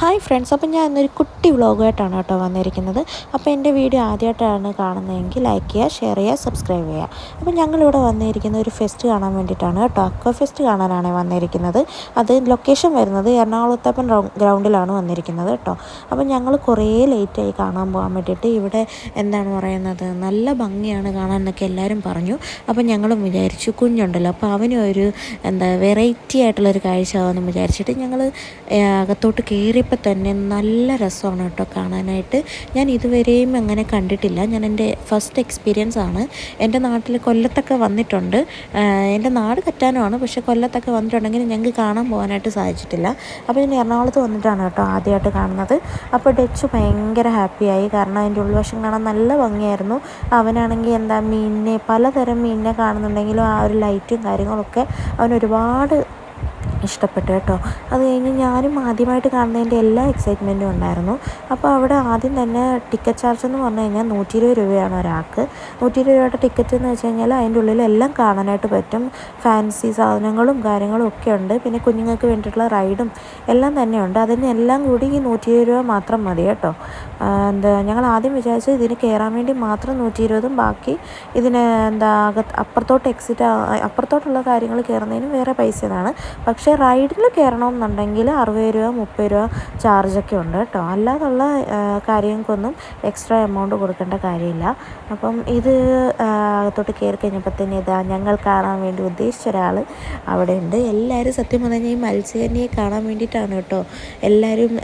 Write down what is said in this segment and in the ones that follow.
Hi friends, അപ്പോൾ ഞാൻ ഇന്നൊരു കുട്ടി വ്ളോഗായിട്ടാണ് കേട്ടോ വന്നിരിക്കുന്നത്. അപ്പോൾ എൻ്റെ വീഡിയോ ആദ്യമായിട്ടാണ് കാണുന്നതെങ്കിൽ ലൈക്ക് ചെയ്യുക, ഷെയർ ചെയ്യുക, സബ്സ്ക്രൈബ് ചെയ്യുക. അപ്പോൾ ഞങ്ങളിവിടെ വന്നിരിക്കുന്ന ഒരു ഫെസ്റ്റ് കാണാൻ വേണ്ടിയിട്ടാണ് കേട്ടോ. അക്വ ഫെസ്റ്റ് കാണാനാണ് വന്നിരിക്കുന്നത്. അത് ലൊക്കേഷൻ വരുന്നത് എറണാകുളത്തപ്പൻ ഗ്രൗണ്ടിലാണ് വന്നിരിക്കുന്നത് കേട്ടോ. അപ്പോൾ ഞങ്ങൾ കുറേ ലേറ്റായി കാണാൻ പോകാൻ വേണ്ടിയിട്ട്. ഇവിടെ എന്താണ് പറയുന്നത്, നല്ല ഭംഗിയാണ് കാണാൻ എന്നൊക്കെ എല്ലാവരും പറഞ്ഞു. അപ്പോൾ ഞങ്ങളും വിചാരിച്ചു കുഞ്ഞുണ്ടല്ലോ, അപ്പോൾ അവനും ഒരു വെറൈറ്റി ആയിട്ടുള്ളൊരു കാഴ്ച ആവുമെന്ന് വിചാരിച്ചിട്ട് ഞങ്ങൾ അകത്തോട്ട് കയറിയപ്പോൾ തന്നെ നല്ല രസമാണ് കേട്ടോ കാണാനായിട്ട്. ഞാൻ ഇതുവരെയും അങ്ങനെ കണ്ടിട്ടില്ല. ഞാൻ എൻ്റെ ഫസ്റ്റ് എക്സ്പീരിയൻസ് ആണ്. എൻ്റെ നാട്ടിൽ കൊല്ലത്തൊക്കെ വന്നിട്ടുണ്ട്. എൻ്റെ നാട് കറ്റാനമാണ്, പക്ഷേ കൊല്ലത്തൊക്കെ വന്നിട്ടുണ്ടെങ്കിൽ ഞങ്ങൾക്ക് കാണാൻ പോകാനായിട്ട് സാധിച്ചിട്ടില്ല. അപ്പോൾ ഞാൻ എറണാകുളത്ത് വന്നിട്ടാണ് കേട്ടോ ആദ്യമായിട്ട് കാണുന്നത്. അപ്പോൾ ഡച്ച് ഭയങ്കര ഹാപ്പിയായി, കാരണം അതിൻ്റെ ഉൾവശം കാണാൻ നല്ല ഭംഗിയായിരുന്നു. അവനാണെങ്കിൽ മീനിനെ പലതരം മീനിനെ കാണുന്നുണ്ടെങ്കിലും ആ ഒരു ലൈറ്റും കാര്യങ്ങളൊക്കെ അവനൊരുപാട് ഇഷ്ടപ്പെട്ടു കേട്ടോ. അത് കഴിഞ്ഞ് ഞാനും ആദ്യമായിട്ട് കാണുന്നതിൻ്റെ എല്ലാ എക്സൈറ്റ്മെൻറ്റും ഉണ്ടായിരുന്നു. അപ്പോൾ അവിടെ ആദ്യം തന്നെ ടിക്കറ്റ് ചാർജ് എന്ന് പറഞ്ഞു കഴിഞ്ഞാൽ 120 രൂപയാണ് ഒരാൾക്ക്. 120 രൂപയുടെ ടിക്കറ്റ് എന്ന് വെച്ച് കഴിഞ്ഞാൽ അതിൻ്റെ ഉള്ളിൽ എല്ലാം കാണാനായിട്ട് പറ്റും. ഫാൻസി സാധനങ്ങളും കാര്യങ്ങളും ഒക്കെ ഉണ്ട്. പിന്നെ കുഞ്ഞുങ്ങൾക്ക് വേണ്ടിയിട്ടുള്ള റൈഡും എല്ലാം തന്നെയുണ്ട്. അതിനെല്ലാം കൂടി ഈ 120 രൂപ മാത്രം മതി കേട്ടോ. ഞങ്ങൾ ആദ്യം വിചാരിച്ചത് ഇതിന് കയറാൻ വേണ്ടി മാത്രം 120, ബാക്കി ഇതിന് അപ്പുറത്തോട്ടുള്ള കാര്യങ്ങൾ കയറുന്നതിനും വേറെ പൈസയാണ്. പക്ഷേ റൈഡിൽ കയറണമെന്നുണ്ടെങ്കിൽ 60 രൂപ 30 രൂപ ചാർജൊക്കെ ഉണ്ട് കേട്ടോ. അല്ലാതുള്ള കാര്യങ്ങൾക്കൊന്നും എക്സ്ട്രാ എമൗണ്ട് കൊടുക്കേണ്ട കാര്യമില്ല. അപ്പം ഇത് അകത്തോട്ട് കയറി കഴിഞ്ഞപ്പോൾ തന്നെ ഞങ്ങൾ കാണാൻ വേണ്ടി ഉദ്ദേശിച്ച ഒരാൾ അവിടെ ഉണ്ട്. എല്ലാവരും സത്യം പറഞ്ഞാൽ ഈ മത്സ്യകന്യയെ കാണാൻ വേണ്ടിയിട്ടാണ് കേട്ടോ എല്ലാവരും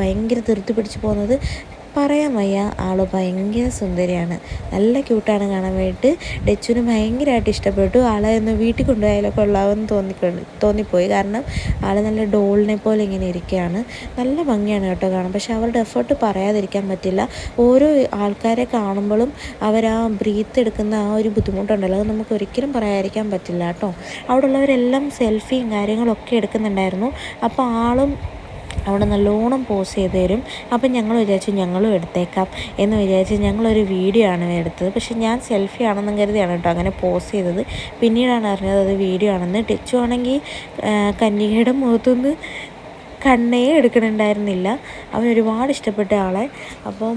ഭയങ്കര ധൃതി പിടിച്ച് പോകുന്നത്. പറയാൻ വയ്യ, ആൾ ഭയങ്കര സുന്ദരിയാണ്, നല്ല ക്യൂട്ടാണ് കാണാൻ വേണ്ടിയിട്ട്. ഡച്ചുവിന് ഭയങ്കരമായിട്ട് ഇഷ്ടപ്പെട്ടു. ആളെ ഒന്ന് വീട്ടിൽ കൊണ്ടുപോയാലോ കൊള്ളാമെന്ന് തോന്നിപ്പോയി. കാരണം ആൾ നല്ല ഡോളിനെ പോലെ ഇങ്ങനെ ഇരിക്കുകയാണ്. നല്ല ഭംഗിയാണ് കേട്ടോ കാണാൻ. പക്ഷേ അവരുടെ എഫേർട്ട് പറയാതിരിക്കാൻ പറ്റില്ല. ഓരോ ആൾക്കാരെ കാണുമ്പോഴും അവർ ആ ബ്രീത്ത് എടുക്കുന്ന ആ ഒരു ബുദ്ധിമുട്ടുണ്ടല്ലോ, അത് നമുക്ക് ഒരിക്കലും പറയാതിരിക്കാൻ പറ്റില്ല കേട്ടോ. അവിടെ ഉള്ളവരെല്ലാം സെൽഫിയും കാര്യങ്ങളൊക്കെ എടുക്കുന്നുണ്ടായിരുന്നു. അപ്പോൾ ആളും അവിടെ നല്ലോണം പോസ് ചെയ്ത് തരും. അപ്പം ഞങ്ങൾ വിചാരിച്ചു ഞങ്ങളും എടുത്തേക്കാം എന്ന് വിചാരിച്ച് ഞങ്ങളൊരു വീഡിയോ ആണ് എടുത്തത്. പക്ഷെ ഞാൻ സെൽഫി ആണെന്നും കരുതിയാണ് കേട്ടോ അങ്ങനെ പോസ് ചെയ്തത്. പിന്നീടാണ് അറിഞ്ഞത് അത് വീഡിയോ ആണെന്ന്. ടച്ചു ആണെങ്കിൽ കന്യകയുടെ മുഖത്തുനിന്ന് കണ്ണേ എടുക്കണുണ്ടായിരുന്നില്ല. അവൻ ഒരുപാട് ഇഷ്ടപ്പെട്ട ആളെ. അപ്പം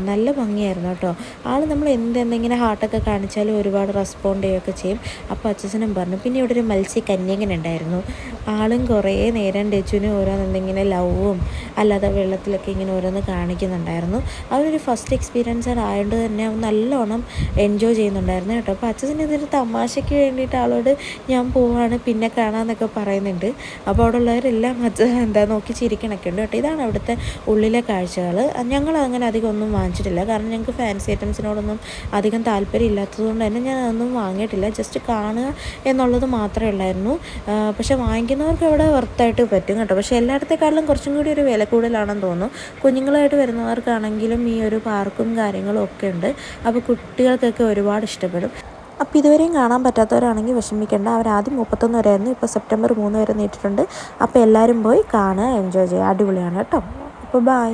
നല്ല ഭംഗിയായിരുന്നു കേട്ടോ. ആൾ നമ്മൾ എന്തെങ്കിലും ഹാർട്ടൊക്കെ കാണിച്ചാലും ഒരുപാട് റെസ്പോണ്ട് ചെയ്യുകയൊക്കെ ചെയ്യും. അപ്പോൾ അച്ഛനും പറഞ്ഞു. പിന്നെ ഇവിടെ ഒരു മത്സ്യകന്യകൻ ഉണ്ടായിരുന്നു. ആളും കുറേ നേരം ഡച്ചുവിന് ഓരോന്നെന്തെങ്കിലും ലവും അല്ലാതെ വെള്ളത്തിലൊക്കെ ഇങ്ങനെ ഓരോന്ന് കാണിക്കുന്നുണ്ടായിരുന്നു. അവരൊരു ഫസ്റ്റ് എക്സ്പീരിയൻസ് ആയതുകൊണ്ട് തന്നെ അവൻ നല്ലോണം എൻജോയ് ചെയ്യുന്നുണ്ടായിരുന്നു കേട്ടോ. അപ്പോൾ അച്ഛൻ ഇതൊരു തമാശയ്ക്ക് വേണ്ടിയിട്ട് ആളോട് ഞാൻ പോവാണ് പിന്നെ കാണാമെന്നൊക്കെ പറയുന്നുണ്ട്. അപ്പോൾ അവിടെ ഉള്ളവരെല്ലാം നോക്കി ചിരിക്കണൊക്കെ ഉണ്ട് കേട്ടോ. ഇതാണ് അവിടുത്തെ ഉള്ളിലെ കാഴ്ചകൾ. ഞങ്ങൾ അങ്ങനെ അധികം ഒന്നും വാങ്ങിച്ചിട്ടില്ല, കാരണം ഞങ്ങൾക്ക് ഫാൻസി ഐറ്റംസിനോടൊന്നും അധികം താല്പര്യം ഇല്ലാത്തതുകൊണ്ട് തന്നെ ഞാൻ അതൊന്നും വാങ്ങിയിട്ടില്ല. ജസ്റ്റ് കാണുക എന്നുള്ളത് മാത്രമേ ഉള്ളായിരുന്നു. പക്ഷേ വാങ്ങിക്കുന്നവർക്ക് അവിടെ വർത്തായിട്ട് പറ്റും കേട്ടോ. പക്ഷേ എല്ലായിടത്തേക്കാളും കുറച്ചും കൂടി ഒരു വില കൂടുതലാണെന്ന് തോന്നുന്നു. കുഞ്ഞുങ്ങളായിട്ട് വരുന്നവർക്കാണെങ്കിലും ഈ ഒരു പാർക്കും കാര്യങ്ങളും ഒക്കെ ഉണ്ട്. അപ്പോൾ കുട്ടികൾക്കൊക്കെ ഒരുപാട് ഇഷ്ടപ്പെടും. അപ്പോൾ ഇതുവരെയും കാണാൻ പറ്റാത്തവരാണെങ്കിൽ വിഷമിക്കേണ്ട. അവരാദ്യം 31 വരെയായിരുന്നു, ഇപ്പോൾ സെപ്റ്റംബർ 3 വരെ നീട്ടിട്ടുണ്ട്. അപ്പോൾ എല്ലാവരും പോയി കാണുക, എൻജോയ് ചെയ്യുക. അടിപൊളിയാണ് കേട്ടോ. അപ്പോൾ ബൈ.